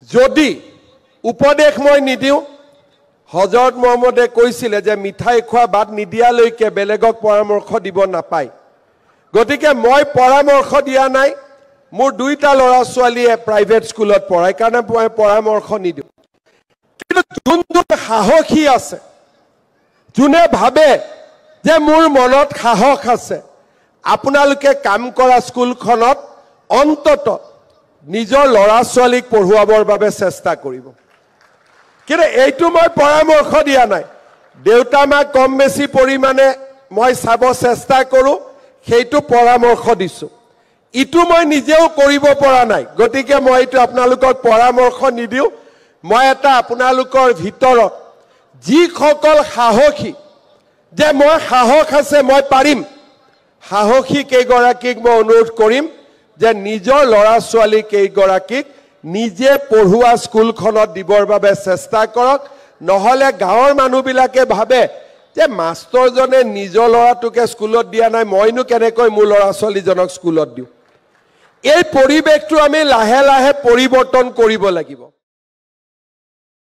যদি উপদেশ মই নিদিও হজৰত মোহাম্মদে কৈছিলে যে মিঠাই খোৱা বাদ নিদিয়ালৈকে বেলেগক পৰামৰ্শ দিব নাপায় গতিকে মই পৰামৰ্শ দিয়া নাই মোৰ দুইটা ল'ৰা ছোৱালীয়ে প্ৰাইভেট স্কুলত পঢ়ায় কাৰণে মই পৰামৰ্শ নিদিও কিন্তু যোনটো সাহসী আছে যোনে ভাবে যে মোৰ মনত সাহস আছে আপোনালোকে কাম কৰা স্কুলখনত অন্তত নিজৰ ল'ৰা ছোৱালীক পঢ়ুৱাবৰ বাবে চেষ্টা কৰিব কিন্তু এইটো মই পৰামৰ্শ দিয়া নাই দেউতা মা কম বেছি পৰিমাণে মই চাব চেষ্টা কৰো সেইটো পৰামৰ্শ দিছো ইটো মই নিজেও কৰিব পৰা নাই গতিকে মই এইটো আপোনালোকক পৰামৰ্শ নিদিও মই এটা আপোনালোকৰ ভিতৰত যি সকল সাহসী যে মই সাহস আছে মই পাৰিম সাহসী কেইগৰাকীক মই অনুৰোধ কৰিম যে নিজৰ ল'ৰা ছোৱালী কেইগৰাকীক নিজে পঢ়ুৱা স্কুলখনত দিবৰ বাবে চেষ্টা কৰক নহলে গাঁৱৰ মানুহবিলাকে ভাবে যে মাষ্টৰজনে নিজৰ ল'ৰাটোকে স্কুলত দিয়া নাই মইনো কেনেকৈ মোৰ ল'ৰা ছোৱালীজনক স্কুলত দিওঁ এই পৰিৱেশটো আমি লাহে লাহে পৰিৱৰ্তন কৰিব লাগিব।